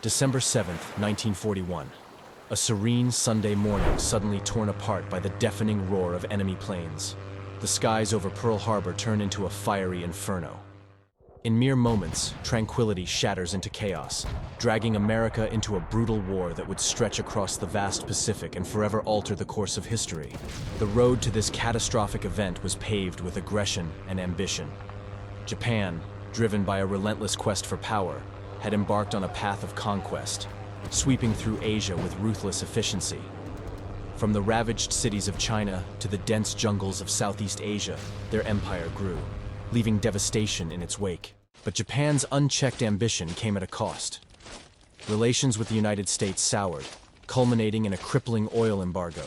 December 7th, 1941. A serene Sunday morning suddenly torn apart by the deafening roar of enemy planes. The skies over Pearl Harbor turn into a fiery inferno. In mere moments, tranquility shatters into chaos, dragging America into a brutal war that would stretch across the vast Pacific and forever alter the course of history. The road to this catastrophic event was paved with aggression and ambition. Japan, driven by a relentless quest for power, had embarked on a path of conquest, sweeping through Asia with ruthless efficiency. From the ravaged cities of China to the dense jungles of Southeast Asia, their empire grew, leaving devastation in its wake. But Japan's unchecked ambition came at a cost. Relations with the United States soured, culminating in a crippling oil embargo.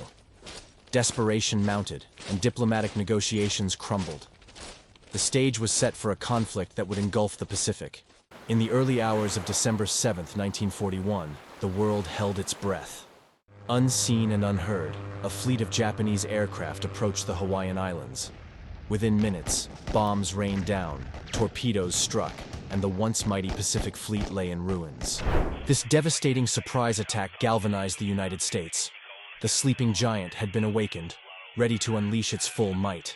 Desperation mounted, and diplomatic negotiations crumbled. The stage was set for a conflict that would engulf the Pacific. In the early hours of December 7th, 1941, the world held its breath. Unseen and unheard, a fleet of Japanese aircraft approached the Hawaiian Islands. Within minutes, bombs rained down, torpedoes struck, and the once mighty Pacific Fleet lay in ruins. This devastating surprise attack galvanized the United States. The sleeping giant had been awakened, ready to unleash its full might.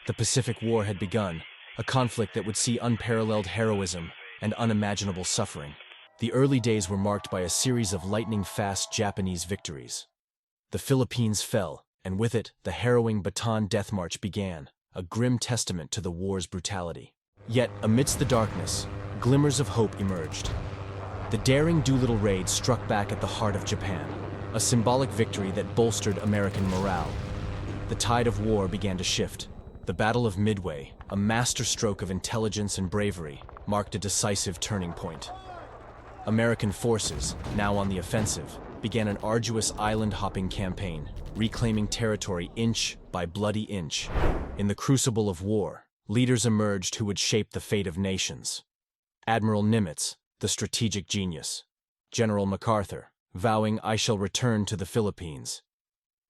The Pacific War had begun, a conflict that would see unparalleled heroism and unimaginable suffering. The early days were marked by a series of lightning-fast Japanese victories. The Philippines fell, and with it, the harrowing Bataan Death March began, a grim testament to the war's brutality. Yet, amidst the darkness, glimmers of hope emerged. The daring Doolittle Raid struck back at the heart of Japan, a symbolic victory that bolstered American morale. The tide of war began to shift. The Battle of Midway, a masterstroke of intelligence and bravery, marked a decisive turning point. American forces, now on the offensive, began an arduous island-hopping campaign, reclaiming territory inch by bloody inch. In the crucible of war, leaders emerged who would shape the fate of nations. Admiral Nimitz, the strategic genius. General MacArthur, vowing "I shall return to the Philippines."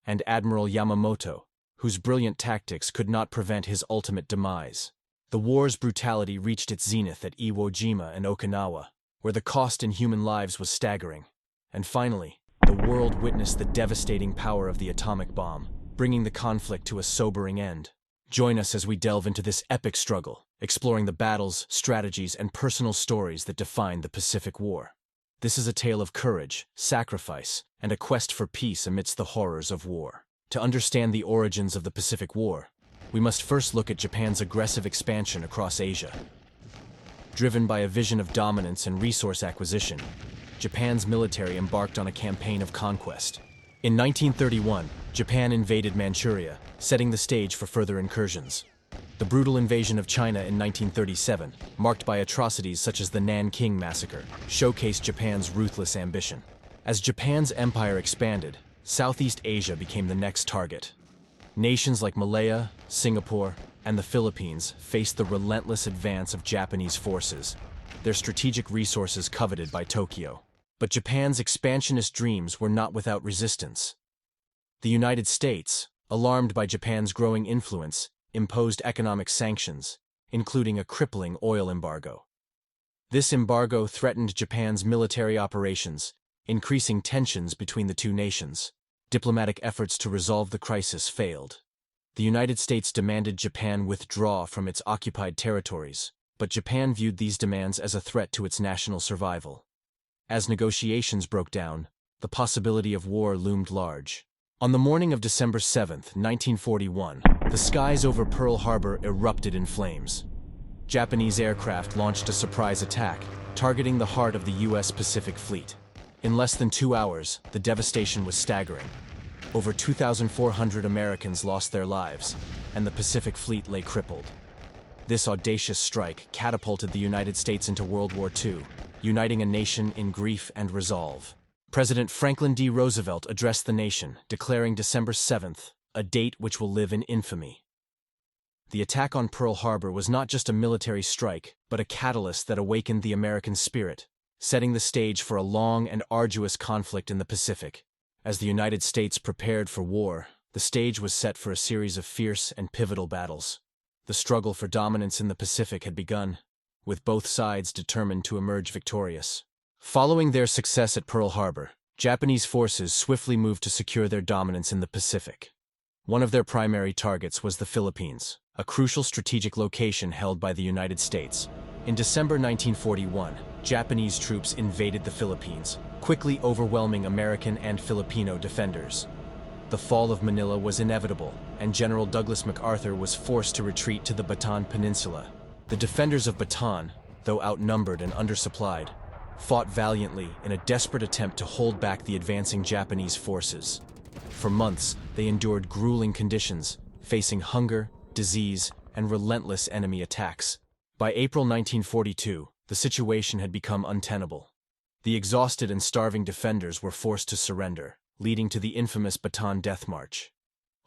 And Admiral Yamamoto, whose brilliant tactics could not prevent his ultimate demise. The war's brutality reached its zenith at Iwo Jima and Okinawa, where the cost in human lives was staggering. And finally, the world witnessed the devastating power of the atomic bomb, bringing the conflict to a sobering end. Join us as we delve into this epic struggle, exploring the battles, strategies, and personal stories that defined the Pacific War. This is a tale of courage, sacrifice, and a quest for peace amidst the horrors of war. To understand the origins of the Pacific War, we must first look at Japan's aggressive expansion across Asia. Driven by a vision of dominance and resource acquisition, Japan's military embarked on a campaign of conquest. In 1931, Japan invaded Manchuria, setting the stage for further incursions. The brutal invasion of China in 1937, marked by atrocities such as the Nanking Massacre, showcased Japan's ruthless ambition. As Japan's empire expanded, Southeast Asia became the next target. Nations like Malaya, Singapore, and the Philippines faced the relentless advance of Japanese forces, their strategic resources coveted by Tokyo. But Japan's expansionist dreams were not without resistance. The United States, alarmed by Japan's growing influence, imposed economic sanctions, including a crippling oil embargo. This embargo threatened Japan's military operations, increasing tensions between the two nations. Diplomatic efforts to resolve the crisis failed. The United States demanded Japan withdraw from its occupied territories, but Japan viewed these demands as a threat to its national survival. As negotiations broke down, the possibility of war loomed large. On the morning of December 7th, 1941, the skies over Pearl Harbor erupted in flames. Japanese aircraft launched a surprise attack, targeting the heart of the U.S. Pacific Fleet. In less than 2 hours, the devastation was staggering. Over 2,400 Americans lost their lives, and the Pacific Fleet lay crippled. This audacious strike catapulted the United States into World War II, uniting a nation in grief and resolve. President Franklin D. Roosevelt addressed the nation, declaring December 7th, a date which will live in infamy. The attack on Pearl Harbor was not just a military strike, but a catalyst that awakened the American spirit, setting the stage for a long and arduous conflict in the Pacific. As the United States prepared for war, the stage was set for a series of fierce and pivotal battles. The struggle for dominance in the Pacific had begun, with both sides determined to emerge victorious. Following their success at Pearl Harbor, Japanese forces swiftly moved to secure their dominance in the Pacific. One of their primary targets was the Philippines, a crucial strategic location held by the United States. In December 1941, Japanese troops invaded the Philippines, quickly overwhelming American and Filipino defenders. The fall of Manila was inevitable, and General Douglas MacArthur was forced to retreat to the Bataan Peninsula. The defenders of Bataan, though outnumbered and undersupplied, fought valiantly in a desperate attempt to hold back the advancing Japanese forces. For months, they endured grueling conditions, facing hunger, disease, and relentless enemy attacks. By April 1942, the situation had become untenable. The exhausted and starving defenders were forced to surrender, leading to the infamous Bataan Death March.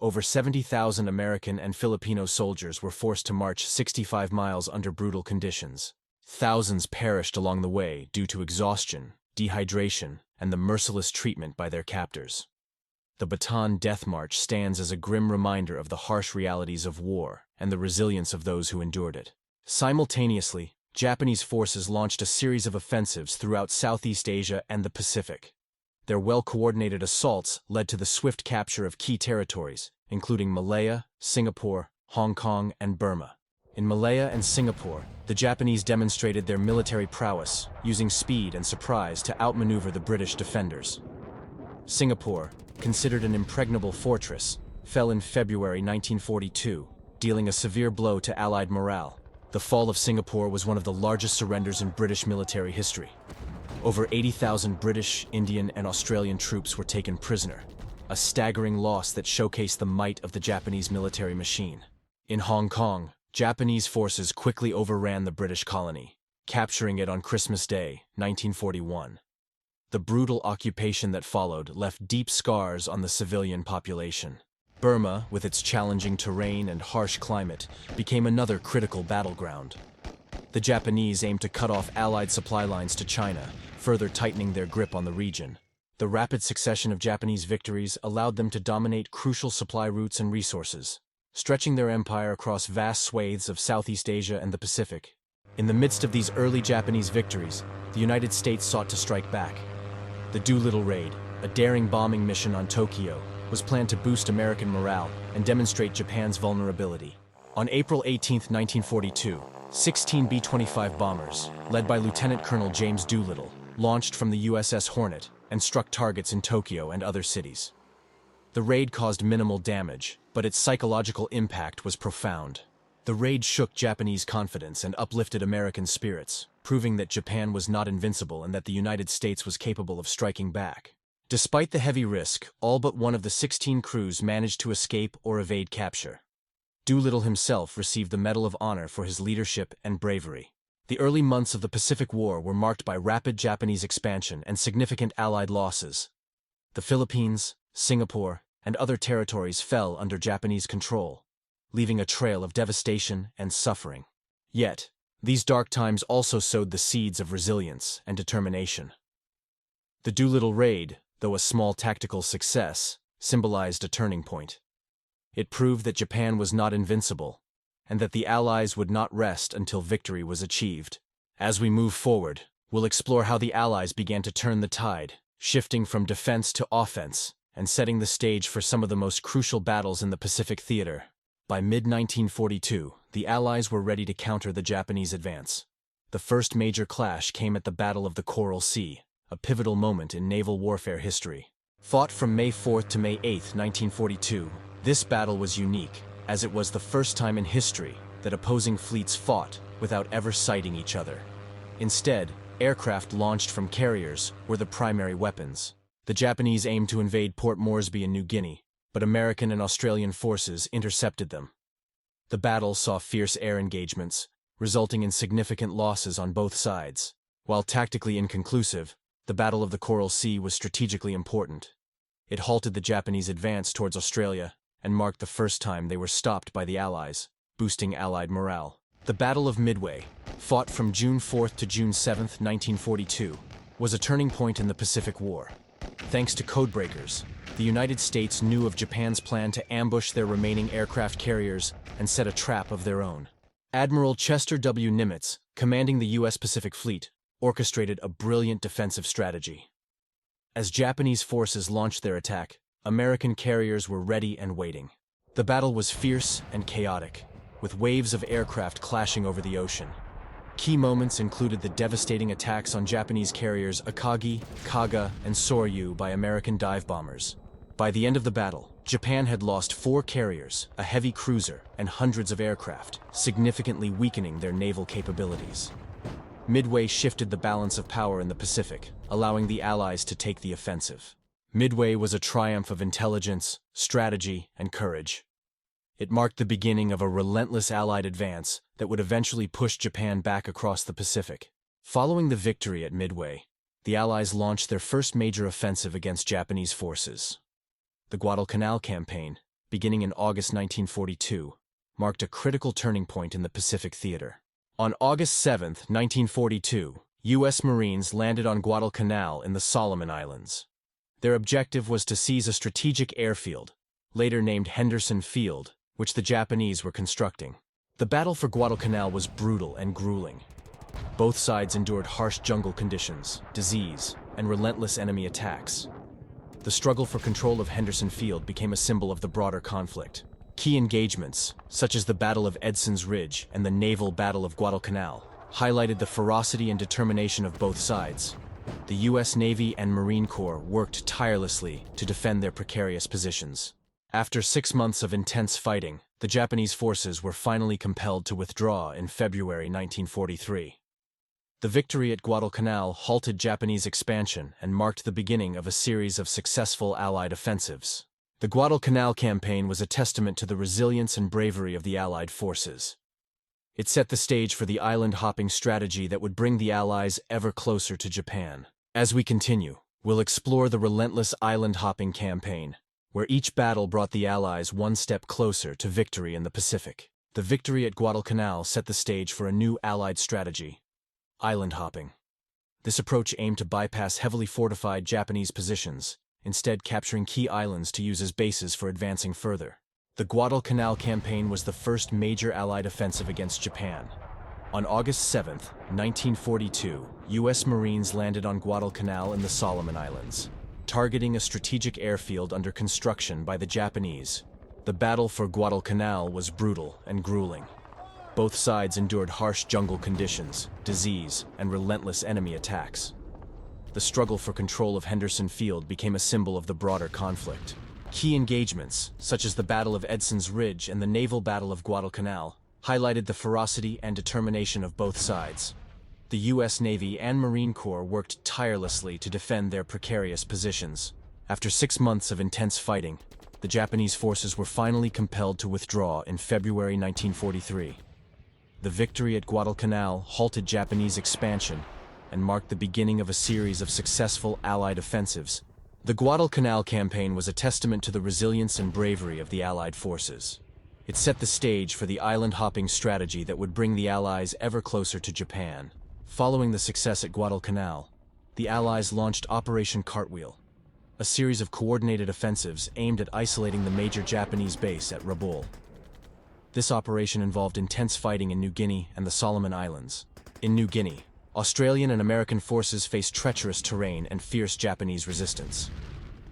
Over 70,000 American and Filipino soldiers were forced to march 65 miles under brutal conditions. Thousands perished along the way due to exhaustion, dehydration, and the merciless treatment by their captors. The Bataan Death March stands as a grim reminder of the harsh realities of war and the resilience of those who endured it. Simultaneously, Japanese forces launched a series of offensives throughout Southeast Asia and the Pacific. Their well-coordinated assaults led to the swift capture of key territories, including Malaya, Singapore, Hong Kong, and Burma. In Malaya and Singapore, the Japanese demonstrated their military prowess, using speed and surprise to outmaneuver the British defenders. Singapore, considered an impregnable fortress, fell in February 1942, dealing a severe blow to Allied morale. The fall of Singapore was one of the largest surrenders in British military history. Over 80,000 British, Indian, and Australian troops were taken prisoner, a staggering loss that showcased the might of the Japanese military machine. In Hong Kong, Japanese forces quickly overran the British colony, capturing it on Christmas Day, 1941. The brutal occupation that followed left deep scars on the civilian population. Burma, with its challenging terrain and harsh climate, became another critical battleground. The Japanese aimed to cut off Allied supply lines to China, further tightening their grip on the region. The rapid succession of Japanese victories allowed them to dominate crucial supply routes and resources, stretching their empire across vast swathes of Southeast Asia and the Pacific. In the midst of these early Japanese victories, the United States sought to strike back. The Doolittle Raid, a daring bombing mission on Tokyo, was planned to boost American morale and demonstrate Japan's vulnerability. On April 18, 1942, 16 B-25 bombers, led by Lieutenant Colonel James Doolittle, launched from the USS Hornet and struck targets in Tokyo and other cities. The raid caused minimal damage, but its psychological impact was profound. The raid shook Japanese confidence and uplifted American spirits, proving that Japan was not invincible and that the United States was capable of striking back. Despite the heavy risk, all but one of the 16 crews managed to escape or evade capture. Doolittle himself received the Medal of Honor for his leadership and bravery. The early months of the Pacific War were marked by rapid Japanese expansion and significant Allied losses. The Philippines, Singapore, and other territories fell under Japanese control, leaving a trail of devastation and suffering. Yet, these dark times also sowed the seeds of resilience and determination. The Doolittle Raid, though a small tactical success, symbolized a turning point. It proved that Japan was not invincible, and that the Allies would not rest until victory was achieved. As we move forward, we'll explore how the Allies began to turn the tide, shifting from defense to offense, and setting the stage for some of the most crucial battles in the Pacific theater. By mid-1942, the Allies were ready to counter the Japanese advance. The first major clash came at the Battle of the Coral Sea, a pivotal moment in naval warfare history. Fought from May 4 to May 8, 1942, this battle was unique, as it was the first time in history that opposing fleets fought without ever sighting each other. Instead, aircraft launched from carriers were the primary weapons. The Japanese aimed to invade Port Moresby in New Guinea, but American and Australian forces intercepted them. The battle saw fierce air engagements, resulting in significant losses on both sides. While tactically inconclusive, the Battle of the Coral Sea was strategically important. It halted the Japanese advance towards Australia and marked the first time they were stopped by the Allies, boosting Allied morale. The Battle of Midway, fought from June 4 to June 7, 1942, was a turning point in the Pacific War. Thanks to codebreakers, the United States knew of Japan's plan to ambush their remaining aircraft carriers and set a trap of their own. Admiral Chester W. Nimitz, commanding the U.S. Pacific Fleet, orchestrated a brilliant defensive strategy. As Japanese forces launched their attack, American carriers were ready and waiting. The battle was fierce and chaotic, with waves of aircraft clashing over the ocean. Key moments included the devastating attacks on Japanese carriers Akagi, Kaga, and Soryu by American dive bombers. By the end of the battle, Japan had lost 4 carriers, a heavy cruiser, and hundreds of aircraft, significantly weakening their naval capabilities. Midway shifted the balance of power in the Pacific, allowing the Allies to take the offensive. Midway was a triumph of intelligence, strategy, and courage. It marked the beginning of a relentless Allied advance that would eventually push Japan back across the Pacific. Following the victory at Midway, the Allies launched their first major offensive against Japanese forces. The Guadalcanal Campaign, beginning in August 1942, marked a critical turning point in the Pacific theater. On August 7, 1942, U.S. Marines landed on Guadalcanal in the Solomon Islands. Their objective was to seize a strategic airfield, later named Henderson Field, which the Japanese were constructing. The battle for Guadalcanal was brutal and grueling. Both sides endured harsh jungle conditions, disease, and relentless enemy attacks. The struggle for control of Henderson Field became a symbol of the broader conflict. Key engagements, such as the Battle of Edson's Ridge and the naval Battle of Guadalcanal, highlighted the ferocity and determination of both sides. The U.S. Navy and Marine Corps worked tirelessly to defend their precarious positions. After 6 months of intense fighting, the Japanese forces were finally compelled to withdraw in February 1943. The victory at Guadalcanal halted Japanese expansion and marked the beginning of a series of successful Allied offensives. The Guadalcanal Campaign was a testament to the resilience and bravery of the Allied forces. It set the stage for the island-hopping strategy that would bring the Allies ever closer to Japan. As we continue, we'll explore the relentless island-hopping campaign, where each battle brought the Allies one step closer to victory in the Pacific. The victory at Guadalcanal set the stage for a new Allied strategy: island hopping. This approach aimed to bypass heavily fortified Japanese positions, instead capturing key islands to use as bases for advancing further. The Guadalcanal Campaign was the first major Allied offensive against Japan. On August 7, 1942, U.S. Marines landed on Guadalcanal in the Solomon Islands, targeting a strategic airfield under construction by the Japanese. The battle for Guadalcanal was brutal and grueling. Both sides endured harsh jungle conditions, disease, and relentless enemy attacks. The struggle for control of Henderson Field became a symbol of the broader conflict. Key engagements, such as the Battle of Edson's Ridge and the naval Battle of Guadalcanal, highlighted the ferocity and determination of both sides. The U.S. Navy and Marine Corps worked tirelessly to defend their precarious positions. After 6 months of intense fighting, the Japanese forces were finally compelled to withdraw in February 1943. The victory at Guadalcanal halted Japanese expansion and marked the beginning of a series of successful Allied offensives. The Guadalcanal Campaign was a testament to the resilience and bravery of the Allied forces. It set the stage for the island-hopping strategy that would bring the Allies ever closer to Japan. Following the success at Guadalcanal, the Allies launched Operation Cartwheel, a series of coordinated offensives aimed at isolating the major Japanese base at Rabaul. This operation involved intense fighting in New Guinea and the Solomon Islands. In New Guinea, Australian and American forces faced treacherous terrain and fierce Japanese resistance.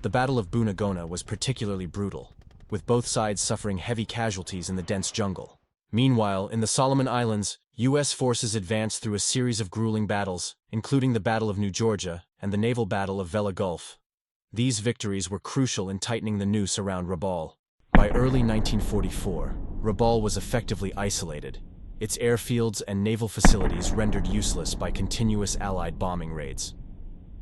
The Battle of Bunagona was particularly brutal, with both sides suffering heavy casualties in the dense jungle. Meanwhile, in the Solomon Islands, U.S. forces advanced through a series of grueling battles, including the Battle of New Georgia and the naval Battle of Vella Gulf. These victories were crucial in tightening the noose around Rabaul. By early 1944, Rabaul was effectively isolated, its airfields and naval facilities rendered useless by continuous Allied bombing raids.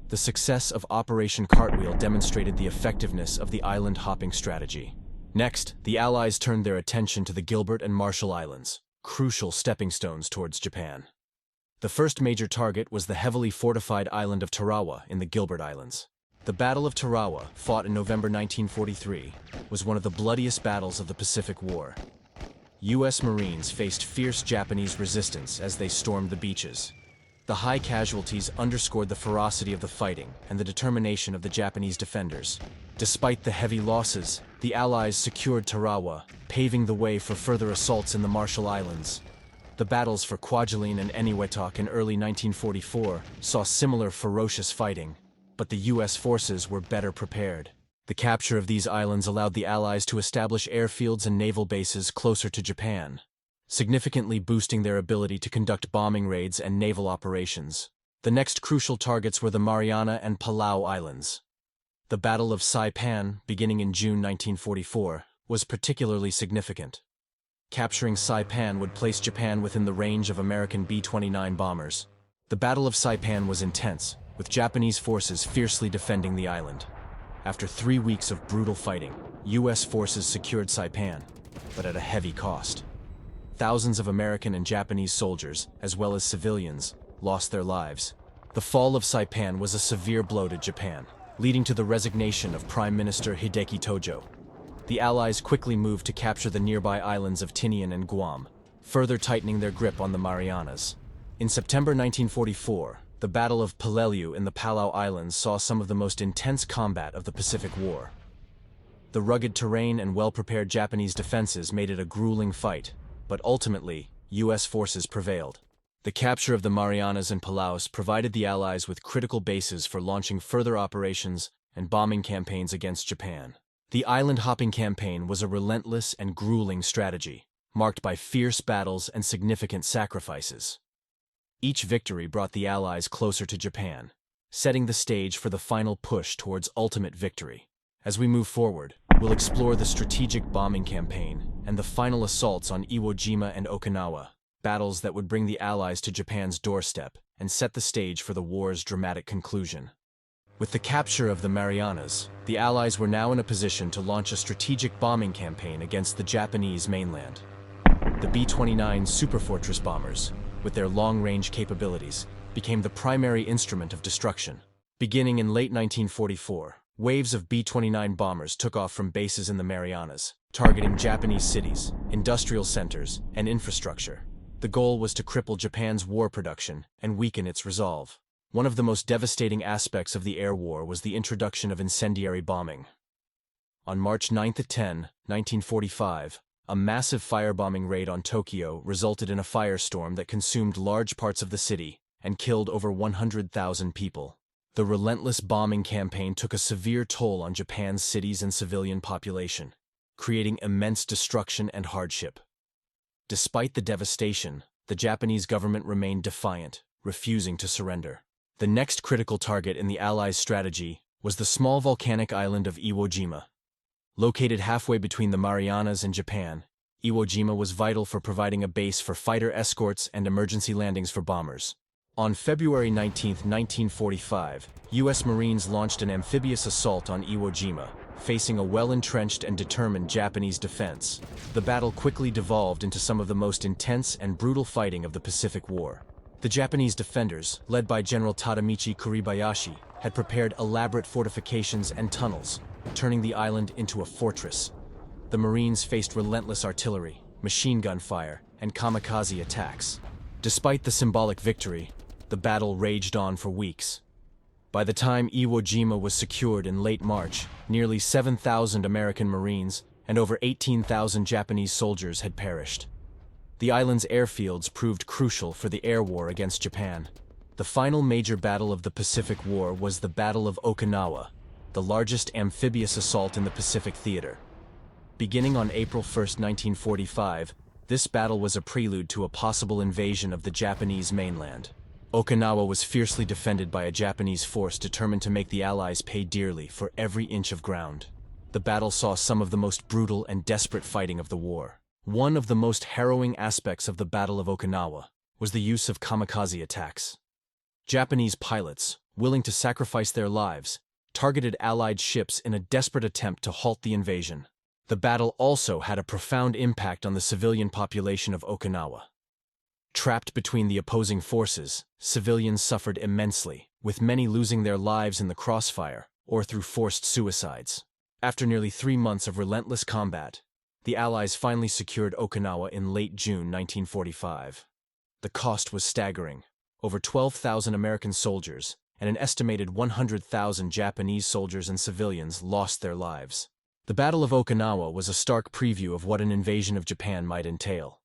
The success of Operation Cartwheel demonstrated the effectiveness of the island-hopping strategy. Next, the Allies turned their attention to the Gilbert and Marshall Islands, crucial stepping stones towards Japan. The first major target was the heavily fortified island of Tarawa in the Gilbert Islands. The Battle of Tarawa, fought in November 1943, was one of the bloodiest battles of the Pacific War. U.S. Marines faced fierce Japanese resistance as they stormed the beaches. The high casualties underscored the ferocity of the fighting and the determination of the Japanese defenders. Despite the heavy losses, the Allies secured Tarawa, paving the way for further assaults in the Marshall Islands. The battles for Kwajalein and Eniwetok in early 1944 saw similar ferocious fighting, but the U.S. forces were better prepared. The capture of these islands allowed the Allies to establish airfields and naval bases closer to Japan, significantly boosting their ability to conduct bombing raids and naval operations. The next crucial targets were the Mariana and Palau Islands. The Battle of Saipan, beginning in June 1944, was particularly significant. Capturing Saipan would place Japan within the range of American B-29 bombers. The Battle of Saipan was intense, with Japanese forces fiercely defending the island. After 3 weeks of brutal fighting, U.S. forces secured Saipan, but at a heavy cost. Thousands of American and Japanese soldiers, as well as civilians, lost their lives. The fall of Saipan was a severe blow to Japan, leading to the resignation of Prime Minister Hideki Tojo. The Allies quickly moved to capture the nearby islands of Tinian and Guam, further tightening their grip on the Marianas. In September 1944, the Battle of Peleliu in the Palau Islands saw some of the most intense combat of the Pacific War. The rugged terrain and well-prepared Japanese defenses made it a grueling fight, but ultimately, U.S. forces prevailed. The capture of the Marianas and Palaus provided the Allies with critical bases for launching further operations and bombing campaigns against Japan. The island-hopping campaign was a relentless and grueling strategy, marked by fierce battles and significant sacrifices. Each victory brought the Allies closer to Japan, setting the stage for the final push towards ultimate victory. As we move forward, we'll explore the strategic bombing campaign and the final assaults on Iwo Jima and Okinawa, battles that would bring the Allies to Japan's doorstep and set the stage for the war's dramatic conclusion. With the capture of the Marianas, the Allies were now in a position to launch a strategic bombing campaign against the Japanese mainland. The B-29 Superfortress bombers, with their long-range capabilities, became the primary instrument of destruction. Beginning in late 1944, waves of B-29 bombers took off from bases in the Marianas, targeting Japanese cities, industrial centers, and infrastructure. The goal was to cripple Japan's war production and weaken its resolve. One of the most devastating aspects of the air war was the introduction of incendiary bombing. On March 9–10, 1945, a massive firebombing raid on Tokyo resulted in a firestorm that consumed large parts of the city and killed over 100,000 people. The relentless bombing campaign took a severe toll on Japan's cities and civilian population, creating immense destruction and hardship. Despite the devastation, the Japanese government remained defiant, refusing to surrender. The next critical target in the Allies' strategy was the small volcanic island of Iwo Jima. Located halfway between the Marianas and Japan, Iwo Jima was vital for providing a base for fighter escorts and emergency landings for bombers. On February 19, 1945, U.S. Marines launched an amphibious assault on Iwo Jima, facing a well-entrenched and determined Japanese defense. The battle quickly devolved into some of the most intense and brutal fighting of the Pacific War. The Japanese defenders, led by General Tadamichi Kuribayashi, had prepared elaborate fortifications and tunnels, turning the island into a fortress. The Marines faced relentless artillery, machine gun fire, and kamikaze attacks. Despite the symbolic victory, the battle raged on for weeks. By the time Iwo Jima was secured in late March, nearly 7,000 American Marines and over 18,000 Japanese soldiers had perished. The island's airfields proved crucial for the air war against Japan. The final major battle of the Pacific War was the Battle of Okinawa, the largest amphibious assault in the Pacific theater. Beginning on April 1, 1945, this battle was a prelude to a possible invasion of the Japanese mainland. Okinawa was fiercely defended by a Japanese force determined to make the Allies pay dearly for every inch of ground. The battle saw some of the most brutal and desperate fighting of the war. One of the most harrowing aspects of the Battle of Okinawa was the use of kamikaze attacks. Japanese pilots, willing to sacrifice their lives, targeted Allied ships in a desperate attempt to halt the invasion. The battle also had a profound impact on the civilian population of Okinawa. Trapped between the opposing forces, civilians suffered immensely, with many losing their lives in the crossfire or through forced suicides. After nearly 3 months of relentless combat, the Allies finally secured Okinawa in late June 1945. The cost was staggering. Over 12,000 American soldiers and an estimated 100,000 Japanese soldiers and civilians lost their lives. The Battle of Okinawa was a stark preview of what an invasion of Japan might entail.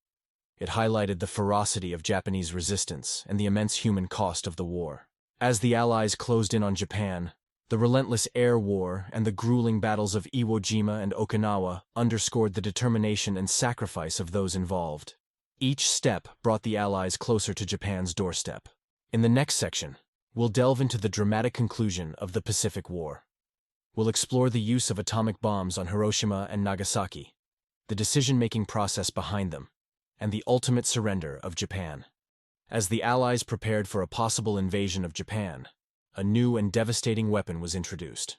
It highlighted the ferocity of Japanese resistance and the immense human cost of the war. As the Allies closed in on Japan, the relentless air war and the grueling battles of Iwo Jima and Okinawa underscored the determination and sacrifice of those involved. Each step brought the Allies closer to Japan's doorstep. In the next section, we'll delve into the dramatic conclusion of the Pacific War. We'll explore the use of atomic bombs on Hiroshima and Nagasaki, the decision-making process behind them, and the ultimate surrender of Japan. As the Allies prepared for a possible invasion of Japan, a new and devastating weapon was introduced.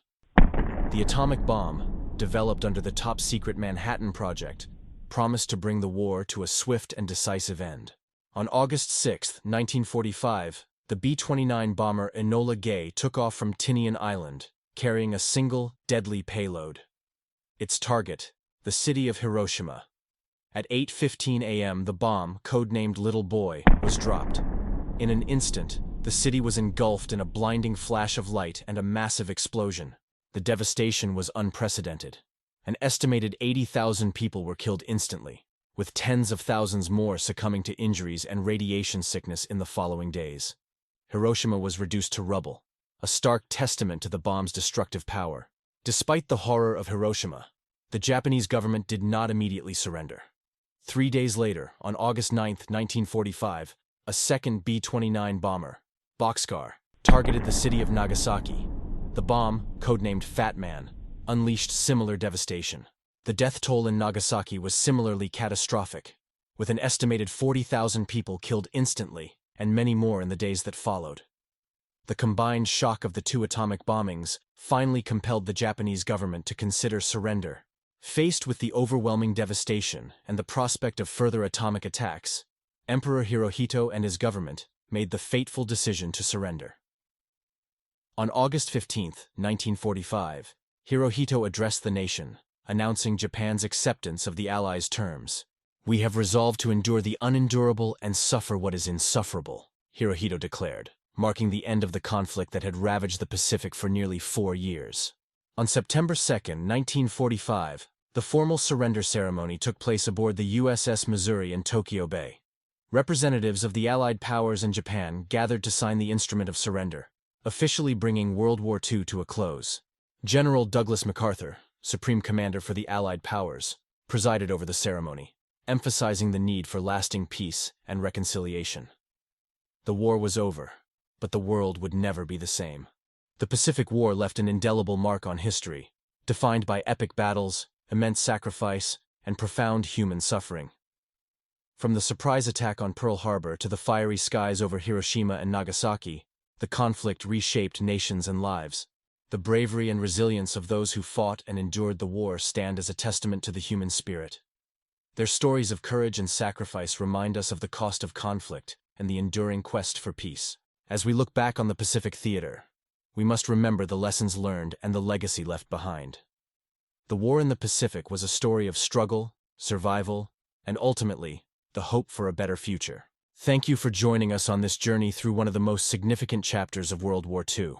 The atomic bomb, developed under the top-secret Manhattan Project, promised to bring the war to a swift and decisive end. On August 6, 1945, the B-29 bomber Enola Gay took off from Tinian Island, carrying a single, deadly payload. Its target, the city of Hiroshima. At 8:15 a.m., the bomb, codenamed Little Boy, was dropped. In an instant, the city was engulfed in a blinding flash of light and a massive explosion. The devastation was unprecedented. An estimated 80,000 people were killed instantly, with tens of thousands more succumbing to injuries and radiation sickness in the following days. Hiroshima was reduced to rubble, a stark testament to the bomb's destructive power. Despite the horror of Hiroshima, the Japanese government did not immediately surrender. 3 days later, on August 9, 1945, a second B-29 bomber, Boxcar, targeted the city of Nagasaki. The bomb, codenamed Fat Man, unleashed similar devastation. The death toll in Nagasaki was similarly catastrophic, with an estimated 40,000 people killed instantly and many more in the days that followed. The combined shock of the two atomic bombings finally compelled the Japanese government to consider surrender. Faced with the overwhelming devastation and the prospect of further atomic attacks, Emperor Hirohito and his government made the fateful decision to surrender. On August 15, 1945, Hirohito addressed the nation, announcing Japan's acceptance of the Allies' terms. "We have resolved to endure the unendurable and suffer what is insufferable," Hirohito declared, marking the end of the conflict that had ravaged the Pacific for nearly 4 years. On September 2, 1945, the formal surrender ceremony took place aboard the USS Missouri in Tokyo Bay. Representatives of the Allied powers and Japan gathered to sign the instrument of surrender, officially bringing World War II to a close. General Douglas MacArthur, Supreme Commander for the Allied powers, presided over the ceremony, emphasizing the need for lasting peace and reconciliation. The war was over, but the world would never be the same. The Pacific War left an indelible mark on history, defined by epic battles, immense sacrifice, and profound human suffering. From the surprise attack on Pearl Harbor to the fiery skies over Hiroshima and Nagasaki, the conflict reshaped nations and lives. The bravery and resilience of those who fought and endured the war stand as a testament to the human spirit. Their stories of courage and sacrifice remind us of the cost of conflict and the enduring quest for peace. As we look back on the Pacific theater, we must remember the lessons learned and the legacy left behind. The war in the Pacific was a story of struggle, survival, and ultimately, the hope for a better future. Thank you for joining us on this journey through one of the most significant chapters of World War II.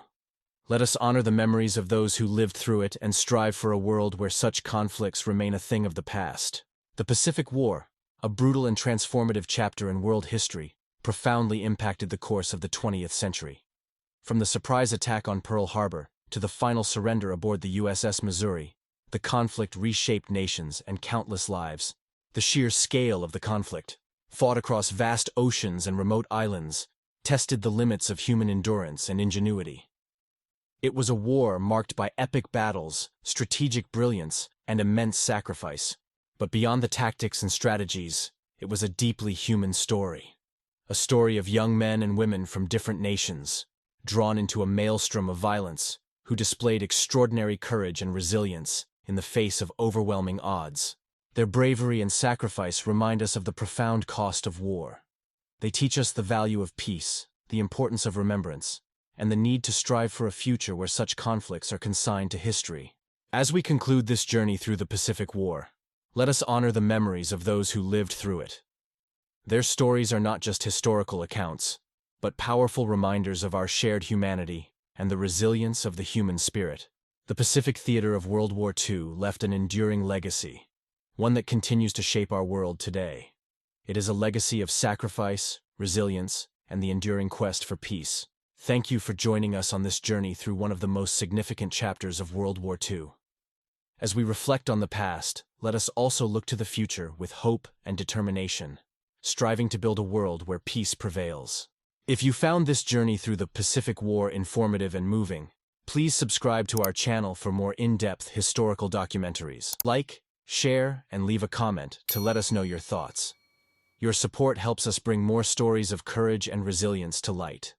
Let us honor the memories of those who lived through it and strive for a world where such conflicts remain a thing of the past. The Pacific War, a brutal and transformative chapter in world history, profoundly impacted the course of the 20th century. From the surprise attack on Pearl Harbor to the final surrender aboard the USS Missouri, the conflict reshaped nations and countless lives. The sheer scale of the conflict, fought across vast oceans and remote islands, tested the limits of human endurance and ingenuity. It was a war marked by epic battles, strategic brilliance, and immense sacrifice. But beyond the tactics and strategies, it was a deeply human story. A story of young men and women from different nations, drawn into a maelstrom of violence, who displayed extraordinary courage and resilience in the face of overwhelming odds. Their bravery and sacrifice remind us of the profound cost of war. They teach us the value of peace, the importance of remembrance, and the need to strive for a future where such conflicts are consigned to history. As we conclude this journey through the Pacific War, let us honor the memories of those who lived through it. Their stories are not just historical accounts, but powerful reminders of our shared humanity and the resilience of the human spirit. The Pacific theater of World War II left an enduring legacy, one that continues to shape our world today. It is a legacy of sacrifice, resilience, and the enduring quest for peace. Thank you for joining us on this journey through one of the most significant chapters of World War II. As we reflect on the past, let us also look to the future with hope and determination, striving to build a world where peace prevails. If you found this journey through the Pacific War informative and moving, please subscribe to our channel for more in-depth historical documentaries. Like, share, and leave a comment to let us know your thoughts. Your support helps us bring more stories of courage and resilience to light.